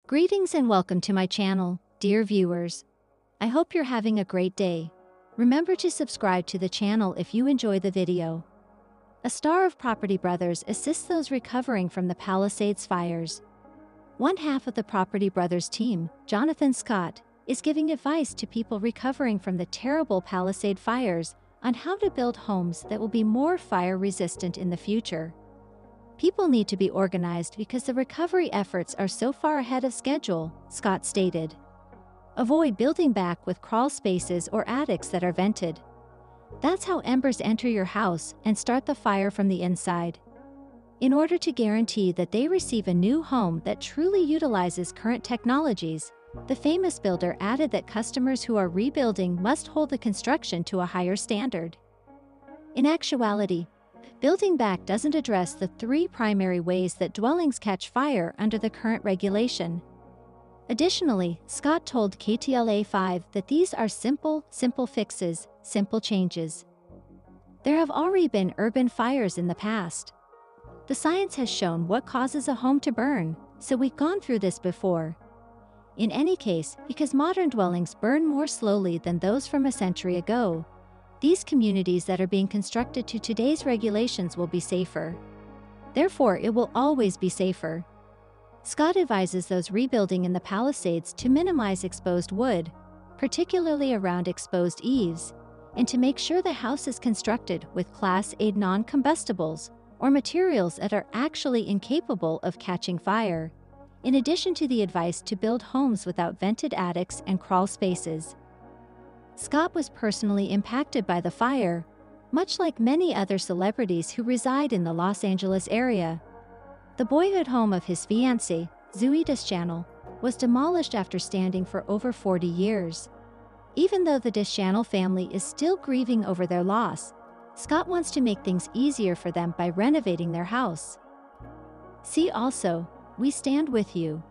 Greetings and welcome to my channel, dear viewers. I hope you're having a great day. Remember to subscribe to the channel if you enjoy the video. A star of Property Brothers assists those recovering from the Palisades fires. One half of the Property Brothers team, Jonathan Scott, is giving advice to people recovering from the terrible Palisade fires on how to build homes that will be more fire-resistant in the future. People need to be organized because the recovery efforts are so far ahead of schedule, Scott stated. Avoid building back with crawl spaces or attics that are vented. That's how embers enter your house and start the fire from the inside. In order to guarantee that they receive a new home that truly utilizes current technologies, the famous builder added that customers who are rebuilding must hold the construction to a higher standard. In actuality, building back doesn't address the three primary ways that dwellings catch fire under the current regulation. Additionally, Scott told KTLA-5 that these are simple fixes, simple changes. There have already been urban fires in the past. The science has shown what causes a home to burn, so we've gone through this before. In any case, because modern dwellings burn more slowly than those from a century ago, these communities that are being constructed to today's regulations will be safer. Therefore, it will always be safer. Scott advises those rebuilding in the Palisades to minimize exposed wood, particularly around exposed eaves, and to make sure the house is constructed with Class A non-combustibles, or materials that are actually incapable of catching fire, in addition to the advice to build homes without vented attics and crawl spaces. Scott was personally impacted by the fire, much like many other celebrities who reside in the Los Angeles area. The boyhood home of his fiancée, Zooey Deschanel, was demolished after standing for over 40 years. Even though the Deschanel family is still grieving over their loss, Scott wants to make things easier for them by renovating their house. See also, We Stand With You.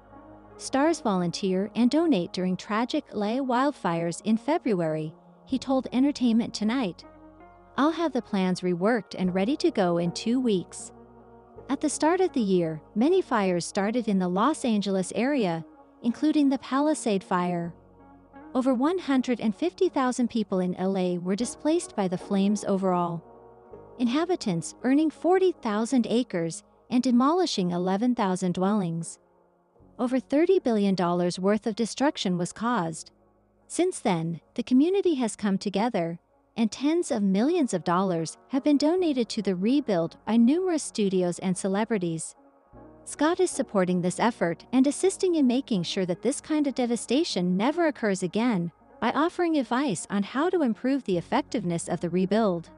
Stars volunteer and donate during tragic LA wildfires in February, he told Entertainment Tonight. I'll have the plans reworked and ready to go in 2 weeks. At the start of the year, many fires started in the Los Angeles area, including the Palisade Fire. Over 150,000 people in LA were displaced by the flames overall. Inhabitants earning 40,000 acres and demolishing 11,000 dwellings. Over $30 billion worth of destruction was caused. Since then, the community has come together, and tens of millions of dollars have been donated to the rebuild by numerous studios and celebrities. Scott is supporting this effort and assisting in making sure that this kind of devastation never occurs again by offering advice on how to improve the effectiveness of the rebuild.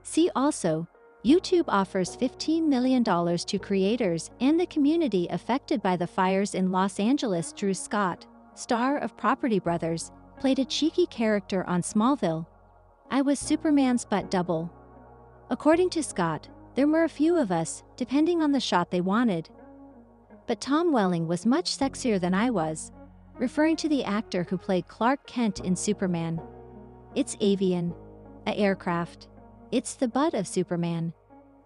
See also, YouTube offers $15 million to creators and the community affected by the fires in Los Angeles. Drew Scott, star of Property Brothers, played a cheeky character on Smallville. I was Superman's butt double. According to Scott, there were a few of us, depending on the shot they wanted. But Tom Welling was much sexier than I was, referring to the actor who played Clark Kent in Superman. It's avian, a aircraft. It's the butt of Superman.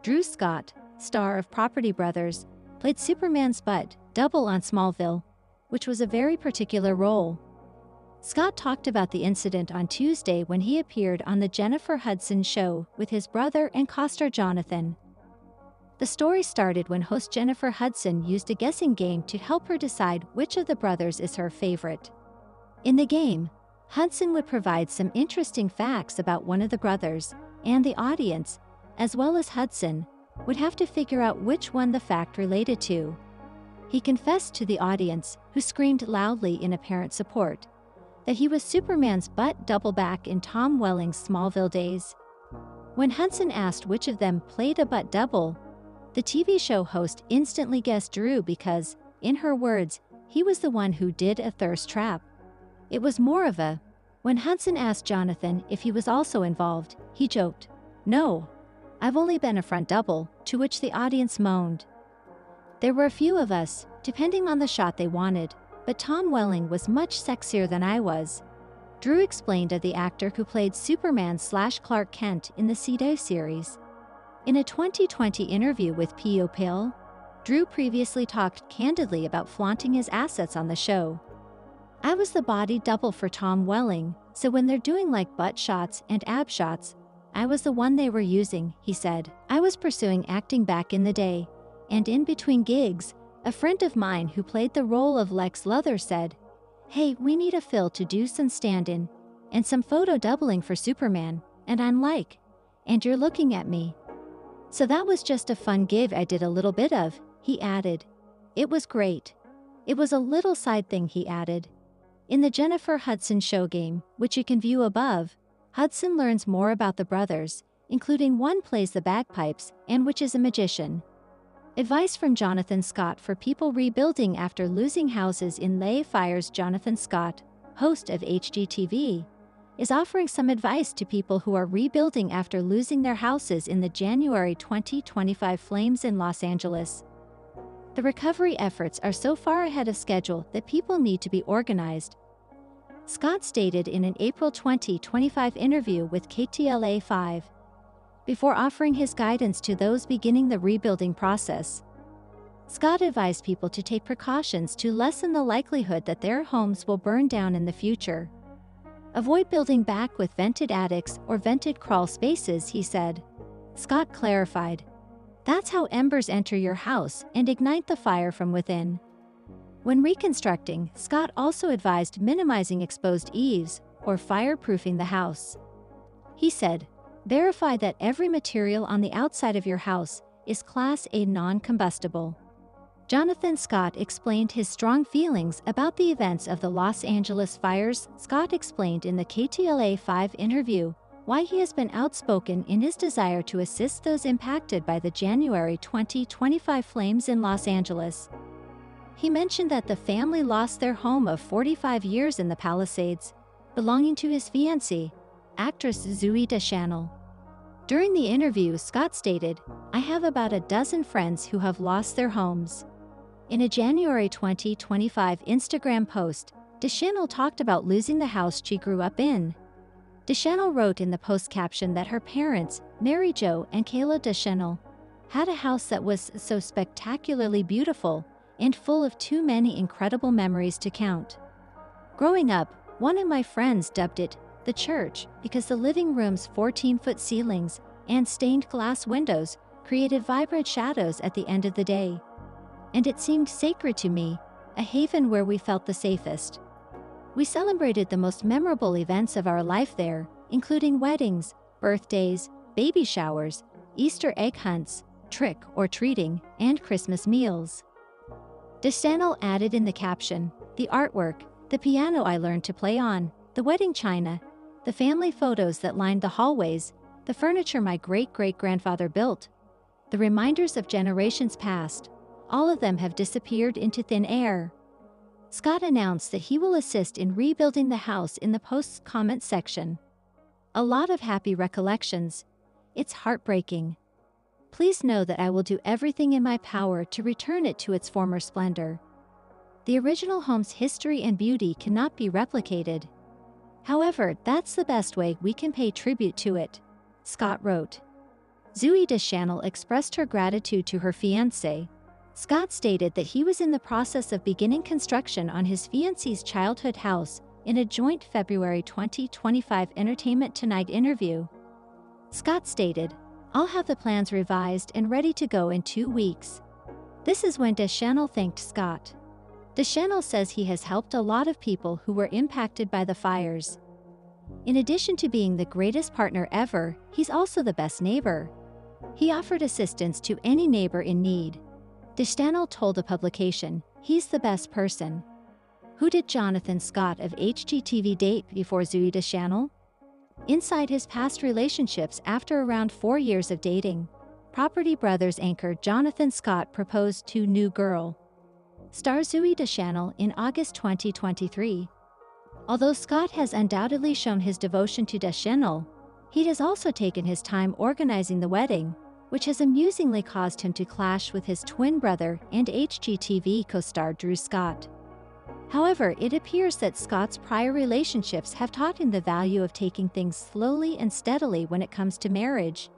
Drew Scott, star of Property Brothers, played Superman's butt double on Smallville, which was a very particular role. Scott talked about the incident on Tuesday when he appeared on the Jennifer Hudson show with his brother and co-star Jonathan. The story started when host Jennifer Hudson used a guessing game to help her decide which of the brothers is her favorite. In the game, Hudson would provide some interesting facts about one of the brothers, and the audience, as well as Hudson, would have to figure out which one the fact related to. He confessed to the audience, who screamed loudly in apparent support, that he was Superman's butt double back in Tom Welling's Smallville days. When Hudson asked which of them played a butt double, the TV show host instantly guessed Drew because, in her words, he was the one who did a thirst trap. It was more of a, when Hudson asked Jonathan if he was also involved, he joked, "No, I've only been a front double," to which the audience moaned. There were a few of us, depending on the shot they wanted, but Tom Welling was much sexier than I was. Drew explained of the actor who played Superman/Clark Kent in the CW series. In a 2020 interview with People, Drew previously talked candidly about flaunting his assets on the show. "I was the body double for Tom Welling, so when they're doing like butt shots and ab shots, I was the one they were using," he said. "I was pursuing acting back in the day, and in between gigs, a friend of mine who played the role of Lex Luthor said, 'Hey, we need a Phil to do some stand-in and some photo doubling for Superman,' and I'm like, 'And you're looking at me.' So that was just a fun gig I did a little bit of," he added. "It was great. It was a little side thing," he added. In the Jennifer Hudson show game, which you can view above, Hudson learns more about the brothers, including one plays the bagpipes and which is a magician. Advice from Jonathan Scott for people rebuilding after losing houses in LA fires. Jonathan Scott, host of HGTV, is offering some advice to people who are rebuilding after losing their houses in the January 2025 flames in Los Angeles. The recovery efforts are so far ahead of schedule that people need to be organized, Scott stated in an April 2025 interview with KTLA 5, before offering his guidance to those beginning the rebuilding process. Scott advised people to take precautions to lessen the likelihood that their homes will burn down in the future. Avoid building back with vented attics or vented crawl spaces, he said. Scott clarified, "That's how embers enter your house and ignite the fire from within." When reconstructing, Scott also advised minimizing exposed eaves or fireproofing the house. He said, "Verify that every material on the outside of your house is Class A non-combustible." Jonathan Scott explained his strong feelings about the events of the Los Angeles fires. Scott explained in the KTLA 5 interview why he has been outspoken in his desire to assist those impacted by the January 2025 flames in Los Angeles. He mentioned that the family lost their home of 45 years in the Palisades, belonging to his fiancée, actress Zooey Deschanel. During the interview, Scott stated, "I have about a dozen friends who have lost their homes." In a January 2025 Instagram post, Deschanel talked about losing the house she grew up in. Deschanel wrote in the post caption that her parents, Mary Jo and Kayla Deschanel, had a house that was so spectacularly beautiful and full of too many incredible memories to count. Growing up, one of my friends dubbed it the church because the living room's 14-foot ceilings and stained glass windows created vibrant shadows at the end of the day. And it seemed sacred to me, a haven where we felt the safest. We celebrated the most memorable events of our life there, including weddings, birthdays, baby showers, Easter egg hunts, trick or treating, and Christmas meals. Deschanel added in the caption, "The artwork, the piano I learned to play on, the wedding china, the family photos that lined the hallways, the furniture my great-great-grandfather built, the reminders of generations past, all of them have disappeared into thin air." Scott announced that he will assist in rebuilding the house in the post's comment section. "A lot of happy recollections. It's heartbreaking. Please know that I will do everything in my power to return it to its former splendor. The original home's history and beauty cannot be replicated. However, that's the best way we can pay tribute to it," Scott wrote. Zooey Deschanel expressed her gratitude to her fiancé. Scott stated that he was in the process of beginning construction on his fiancée's childhood house in a joint February 2025 Entertainment Tonight interview. Scott stated, "I'll have the plans revised and ready to go in 2 weeks." This is when Deschanel thanked Scott. Deschanel says he has helped a lot of people who were impacted by the fires. In addition to being the greatest partner ever, he's also the best neighbor. He offered assistance to any neighbor in need. Deschanel told a publication, "He's the best person." Who did Jonathan Scott of HGTV date before Zooey Deschanel? Inside his past relationships after around 4 years of dating, Property Brothers anchor Jonathan Scott proposed to new girl star Zooey Deschanel in August 2023. Although Scott has undoubtedly shown his devotion to Deschanel, he has also taken his time organizing the wedding, which has amusingly caused him to clash with his twin brother and HGTV co-star Drew Scott. However, it appears that Scott's prior relationships have taught him the value of taking things slowly and steadily when it comes to marriage.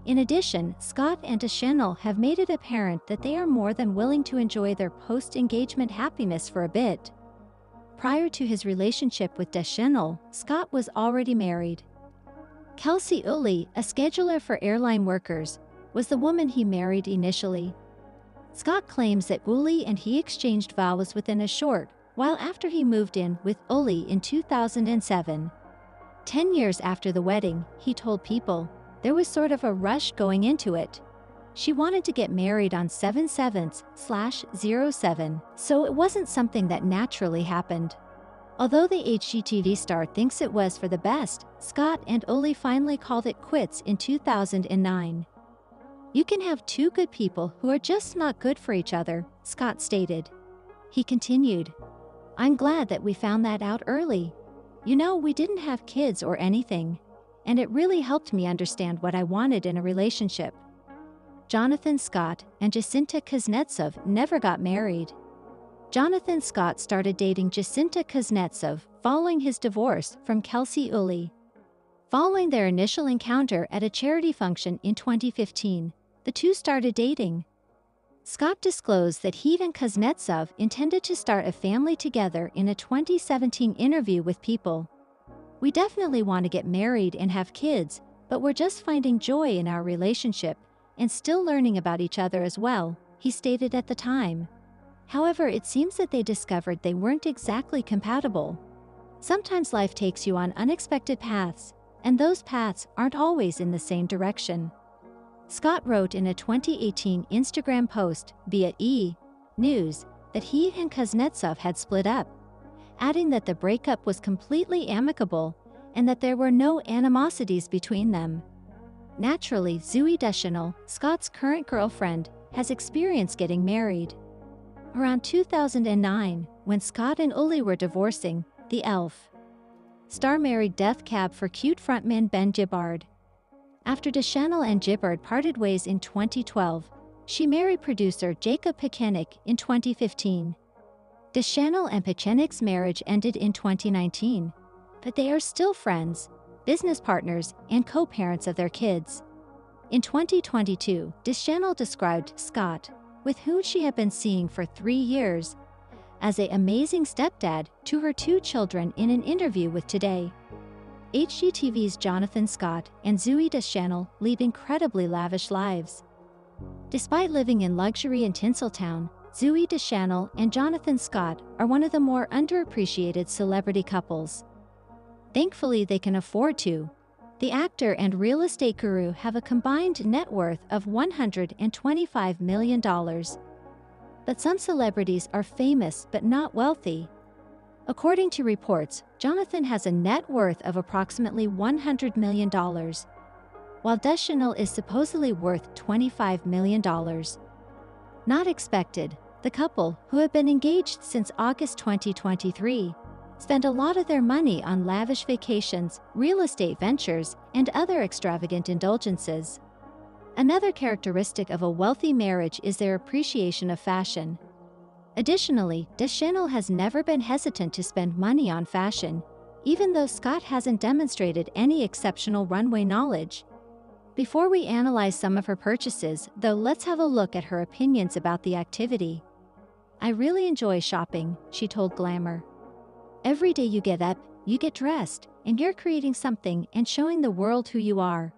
In addition, Scott and Deschanel have made it apparent that they are more than willing to enjoy their post-engagement happiness for a bit. Prior to his relationship with Deschanel, Scott was already married. Kelsey Ulley, a scheduler for airline workers, was the woman he married initially. Scott claims that Ulley and he exchanged vows within a short while after he moved in with Ulley in 2007. 10 years after the wedding, he told People, there was sort of a rush going into it. She wanted to get married on 7/7/07, so it wasn't something that naturally happened. Although the HGTV star thinks it was for the best, Scott and Ulley finally called it quits in 2009. You can have two good people who are just not good for each other, Scott stated. He continued, I'm glad that we found that out early. You know, we didn't have kids or anything, and it really helped me understand what I wanted in a relationship. Jonathan Scott and Jacinta Kuznetsov never got married. Jonathan Scott started dating Jacinta Kuznetsov following his divorce from Kelsey Ulley. Following their initial encounter at a charity function in 2015, the two started dating. Scott disclosed that he and Kuznetsov intended to start a family together in a 2017 interview with People. We definitely want to get married and have kids, but we're just finding joy in our relationship and still learning about each other as well, he stated at the time. However, it seems that they discovered they weren't exactly compatible. Sometimes life takes you on unexpected paths, and those paths aren't always in the same direction. Scott wrote in a 2018 Instagram post via E! News that he and Kuznetsov had split up, adding that the breakup was completely amicable and that there were no animosities between them. Naturally, Zooey Deschanel, Scott's current girlfriend, has experienced getting married. Around 2009, when Scott and Ulley were divorcing, the Elf star married Death Cab for Cute frontman Ben Gibbard. After Deschanel and Gibbard parted ways in 2012, she married producer Jacob Pechenik in 2015. Deschanel and Pechenik's marriage ended in 2019, but they are still friends, business partners, and co-parents of their kids. In 2022, Deschanel described Scott, with whom she had been seeing for 3 years, as an amazing stepdad to her 2 children in an interview with Today. HGTV's Jonathan Scott and Zooey Deschanel lead incredibly lavish lives. Despite living in luxury in Tinseltown, Zooey Deschanel and Jonathan Scott are one of the more underappreciated celebrity couples. Thankfully, they can afford to. The actor and real estate guru have a combined net worth of $125 million. But some celebrities are famous but not wealthy. According to reports, Jonathan has a net worth of approximately $100 million, while Deschanel is supposedly worth $25 million. Not expected, the couple, who have been engaged since August 2023, spend a lot of their money on lavish vacations, real estate ventures, and other extravagant indulgences. Another characteristic of a wealthy marriage is their appreciation of fashion. Additionally, Deschanel has never been hesitant to spend money on fashion, even though Scott hasn't demonstrated any exceptional runway knowledge. Before we analyze some of her purchases, though, let's have a look at her opinions about the activity. I really enjoy shopping, she told Glamour. Every day you get up, you get dressed, and you're creating something and showing the world who you are.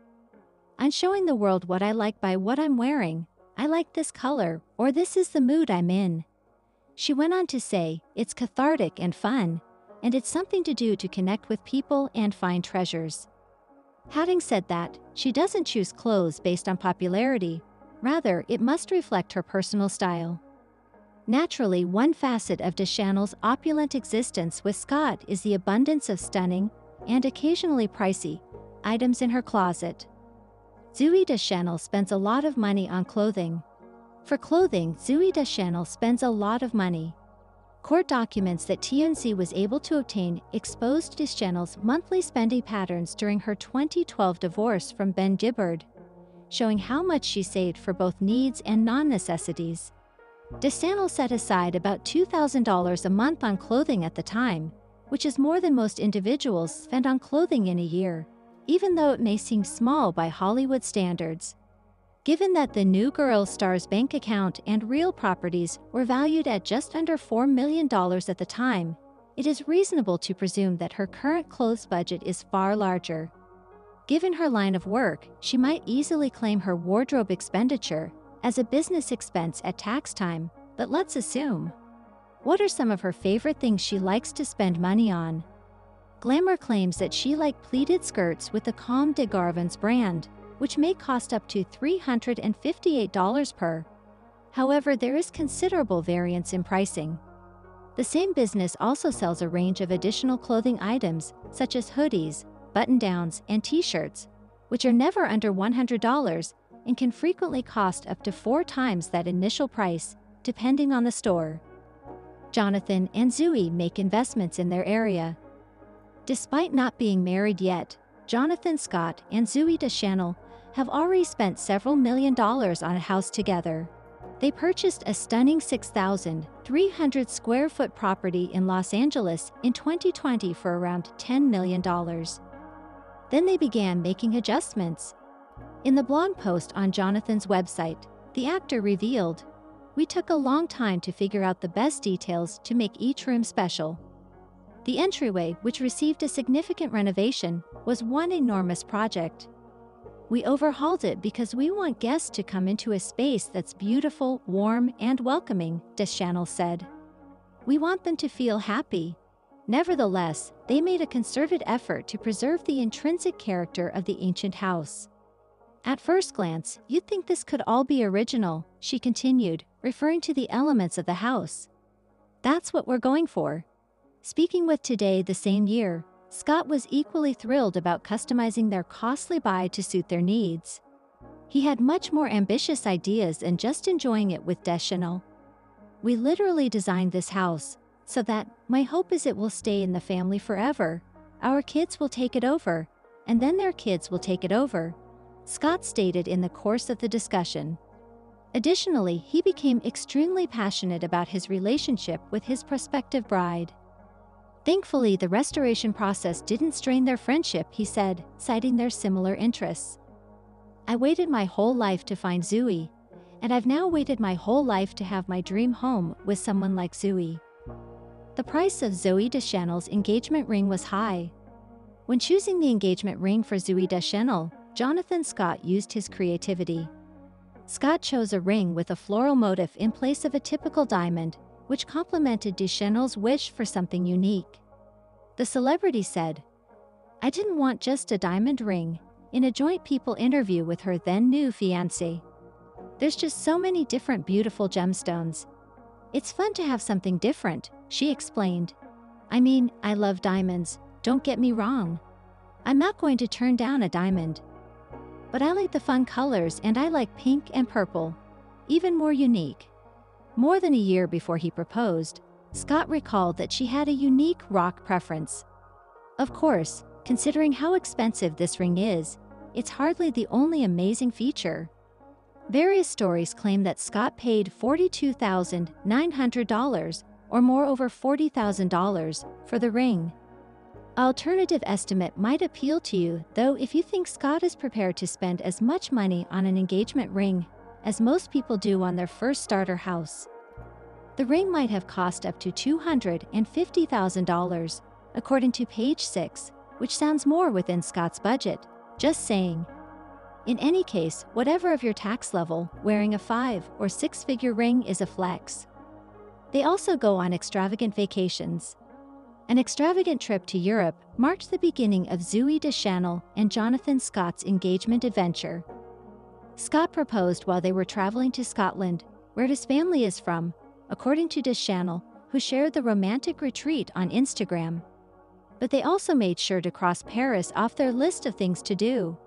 I'm showing the world what I like by what I'm wearing. I like this color, or this is the mood I'm in. She went on to say, it's cathartic and fun, and it's something to do to connect with people and find treasures. Having said that, she doesn't choose clothes based on popularity. Rather, it must reflect her personal style. Naturally, one facet of Deschanel's opulent existence with Scott is the abundance of stunning, and occasionally pricey, items in her closet. Zooey Deschanel spends a lot of money on clothing. For clothing, Zooey Deschanel spends a lot of money. Court documents that TMZ was able to obtain exposed Deschanel's monthly spending patterns during her 2012 divorce from Ben Gibbard, showing how much she saved for both needs and non-necessities. Deschanel set aside about $2,000 a month on clothing at the time, which is more than most individuals spend on clothing in a year, even though it may seem small by Hollywood standards. Given that the new girl star's bank account and real properties were valued at just under $4 million at the time, it is reasonable to presume that her current clothes budget is far larger. Given her line of work, she might easily claim her wardrobe expenditure as a business expense at tax time, but let's assume. What are some of her favorite things she likes to spend money on? Glamour claims that she likes pleated skirts with the Comme des Garvins brand, which may cost up to $358 per. However, there is considerable variance in pricing. The same business also sells a range of additional clothing items, such as hoodies, button-downs, and t-shirts, which are never under $100 and can frequently cost up to 4 times that initial price, depending on the store. Jonathan and Zooey make investments in their area. Despite not being married yet, Jonathan Scott and Zooey Deschanel have already spent several $1 million on a house together. They purchased a stunning 6,300 square foot property in Los Angeles in 2020 for around $10 million. Then they began making adjustments. In the blog post on Jonathan's website, the actor revealed, "We took a long time to figure out the best details to make each room special. The entryway, which received a significant renovation, was one enormous project. We overhauled it because we want guests to come into a space that's beautiful, warm, and welcoming," Deschanel said. "We want them to feel happy." Nevertheless, they made a concerted effort to preserve the intrinsic character of the ancient house. "At first glance, you'd think this could all be original," she continued, referring to the elements of the house. "That's what we're going for." Speaking with Today the same year, Scott was equally thrilled about customizing their costly buy to suit their needs. He had much more ambitious ideas than just enjoying it with Deschanel. "We literally designed this house so that my hope is it will stay in the family forever. Our kids will take it over, and then their kids will take it over," Scott stated in the course of the discussion. Additionally, he became extremely passionate about his relationship with his prospective bride. "Thankfully, the restoration process didn't strain their friendship," he said, citing their similar interests. "I waited my whole life to find Zooey, and I've now waited my whole life to have my dream home with someone like Zooey." The price of Zooey Deschanel's engagement ring was high. When choosing the engagement ring for Zooey Deschanel, Jonathan Scott used his creativity. Scott chose a ring with a floral motif in place of a typical diamond, which complemented Deschanel's wish for something unique. The celebrity said, "I didn't want just a diamond ring," in a joint People interview with her then-new fiancé. "There's just so many different beautiful gemstones. It's fun to have something different," she explained. "I mean, I love diamonds, don't get me wrong. I'm not going to turn down a diamond. But I like the fun colors and I like pink and purple. Even more unique." More than a year before he proposed, Scott recalled that she had a unique rock preference. "Of course, considering how expensive this ring is, it's hardly the only amazing feature." Various stories claim that Scott paid $42,900, or more over $40,000, for the ring. An alternative estimate might appeal to you, though, if you think Scott is prepared to spend as much money on an engagement ring as most people do on their first starter house. The ring might have cost up to $250,000, according to Page 6, which sounds more within Scott's budget, just saying. In any case, whatever of your tax level, wearing a 5- or 6-figure ring is a flex. They also go on extravagant vacations. An extravagant trip to Europe marked the beginning of Zooey Deschanel and Jonathan Scott's engagement adventure. Scott proposed while they were traveling to Scotland, where his family is from, according to Deschanel, who shared the romantic retreat on Instagram. But they also made sure to cross Paris off their list of things to do.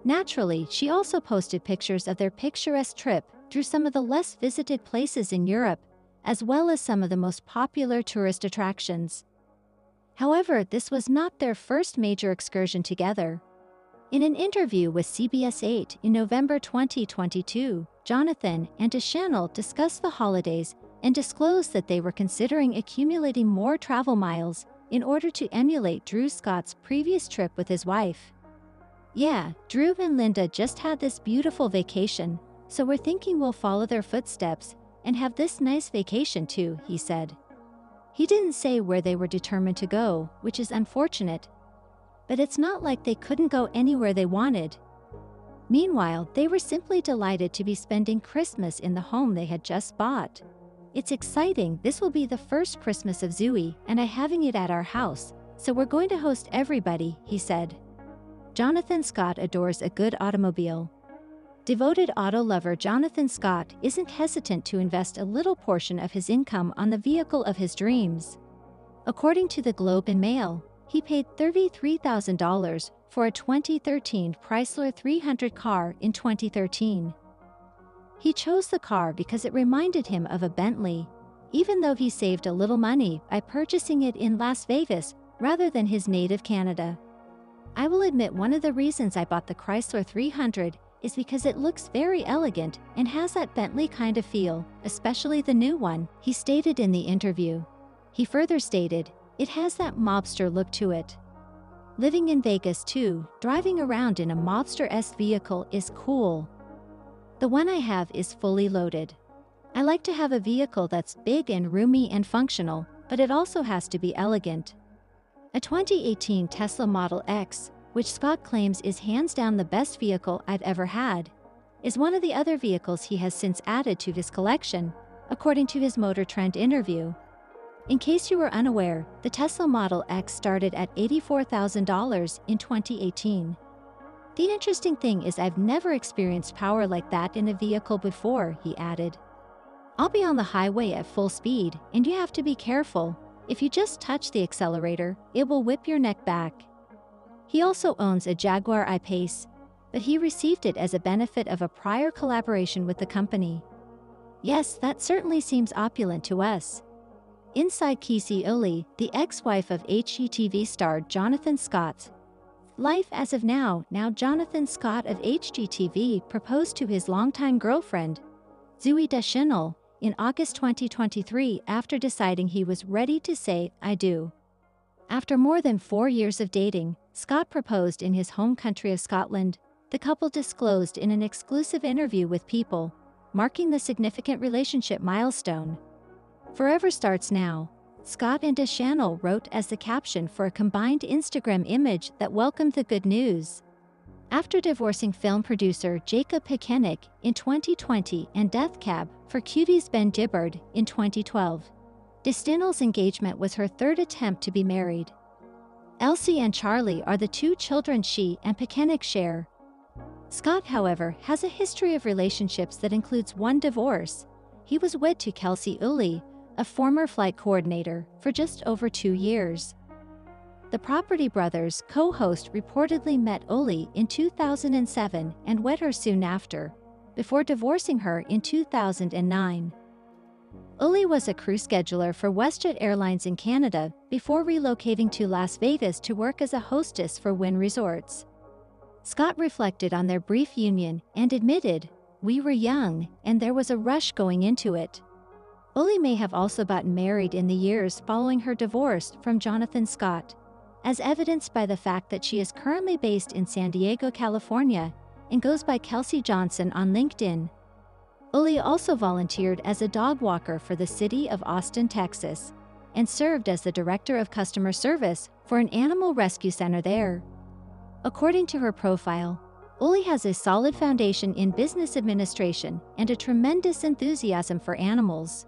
Naturally, she also posted pictures of their picturesque trip through some of the less visited places in Europe, as well as some of the most popular tourist attractions. However, this was not their first major excursion together. In an interview with CBS 8 in November 2022, Jonathan and Deschanel discussed the holidays and disclosed that they were considering accumulating more travel miles in order to emulate Drew Scott's previous trip with his wife. Yeah, Drew and Linda just had this beautiful vacation, so we're thinking we'll follow their footsteps and have this nice vacation too, he said. He didn't say where they were determined to go, which is unfortunate, but it's not like they couldn't go anywhere they wanted. Meanwhile, they were simply delighted to be spending Christmas in the home they had just bought. It's exciting, this will be the first Christmas of Zooey and I having it at our house, so we're going to host everybody, he said. Jonathan Scott adores a good automobile. Devoted auto lover Jonathan Scott isn't hesitant to invest a little portion of his income on the vehicle of his dreams. According to the Globe and Mail, he paid $33,000 for a 2013 Chrysler 300 car in 2013. He chose the car because it reminded him of a Bentley, even though he saved a little money by purchasing it in Las Vegas rather than his native Canada. I will admit one of the reasons I bought the Chrysler 300 is because it looks very elegant and has that Bentley kind of feel, especially the new one, he stated in the interview. He further stated, it has that mobster look to it. Living in Vegas too, driving around in a mobster-esque vehicle is cool. The one I have is fully loaded. I like to have a vehicle that's big and roomy and functional, but it also has to be elegant. A 2018 Tesla Model X, which Scott claims is hands down the best vehicle I've ever had, is one of the other vehicles he has since added to his collection, according to his Motor Trend interview. In case you were unaware, the Tesla Model X started at $84,000 in 2018. The interesting thing is I've never experienced power like that in a vehicle before, he added. I'll be on the highway at full speed, and you have to be careful. If you just touch the accelerator, it will whip your neck back. He also owns a Jaguar I-Pace, but he received it as a benefit of a prior collaboration with the company. Yes, that certainly seems opulent to us. Inside Casey Uli, the ex-wife of HGTV star Jonathan Scott's life as of now Jonathan Scott of HGTV proposed to his longtime girlfriend, Zooey Deschanel, in August 2023 after deciding he was ready to say, I do. After more than 4 years of dating, Scott proposed in his home country of Scotland, the couple disclosed in an exclusive interview with People, marking the significant relationship milestone. Forever starts now, Scott and Deschanel wrote as the caption for a combined Instagram image that welcomed the good news. After divorcing film producer Jacob Pekenick in 2020 and Death Cab for Cuties Ben Gibbard in 2012, Deschanel's engagement was her third attempt to be married. Elsie and Charlie are the 2 children she and Pekenick share. Scott, however, has a history of relationships that includes 1 divorce. He was wed to Kelsey Uli, a former flight coordinator, for just over 2 years. The Property Brothers co-host reportedly met Uli in 2007 and wed her soon after, before divorcing her in 2009. Uli was a crew scheduler for WestJet Airlines in Canada before relocating to Las Vegas to work as a hostess for Wynn Resorts. Scott reflected on their brief union and admitted, "We were young, and there was a rush going into it." Uli may have also gotten married in the years following her divorce from Jonathan Scott, as evidenced by the fact that she is currently based in San Diego, California, and goes by Kelsey Johnson on LinkedIn. Uli also volunteered as a dog walker for the city of Austin, Texas, and served as the director of customer service for an animal rescue center there. According to her profile, Uli has a solid foundation in business administration and a tremendous enthusiasm for animals.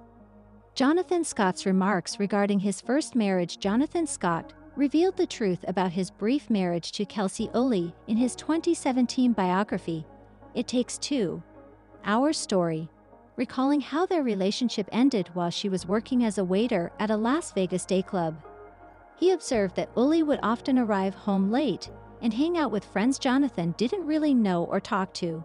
Jonathan Scott's remarks regarding his first marriage. Jonathan Scott revealed the truth about his brief marriage to Kelsey Uli in his 2017 biography, It Takes Two, Our Story, recalling how their relationship ended while she was working as a waiter at a Las Vegas day club. He observed that Uli would often arrive home late and hang out with friends Jonathan didn't really know or talk to.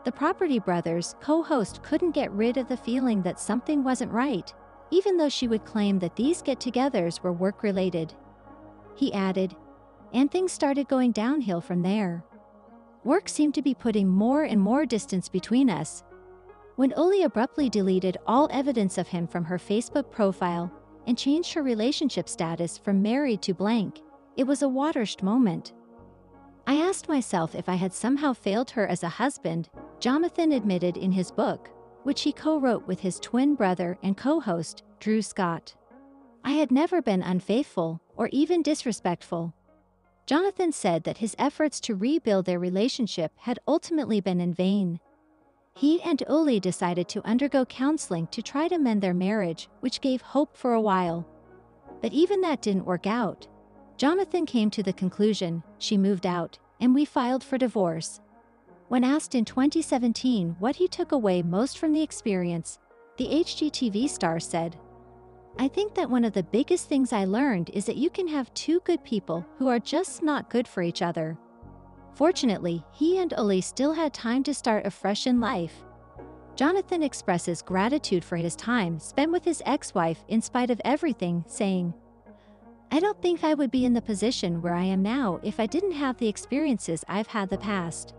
The Property Brothers co-host couldn't get rid of the feeling that something wasn't right, even though she would claim that these get-togethers were work-related. He added, and things started going downhill from there. Work seemed to be putting more and more distance between us. When Uli abruptly deleted all evidence of him from her Facebook profile and changed her relationship status from married to blank, it was a watershed moment. I asked myself if I had somehow failed her as a husband, Jonathan admitted in his book, which he co-wrote with his twin brother and co-host, Drew Scott. I had never been unfaithful or even disrespectful. Jonathan said that his efforts to rebuild their relationship had ultimately been in vain. He and Oli decided to undergo counseling to try to mend their marriage, which gave hope for a while. But even that didn't work out. Jonathan came to the conclusion, she moved out, and we filed for divorce. When asked in 2017 what he took away most from the experience, the HGTV star said, "I think that one of the biggest things I learned is that you can have two good people who are just not good for each other." Fortunately, he and Oli still had time to start afresh in life. Jonathan expresses gratitude for his time spent with his ex-wife in spite of everything, saying, "I don't think I would be in the position where I am now if I didn't have the experiences I've had the past.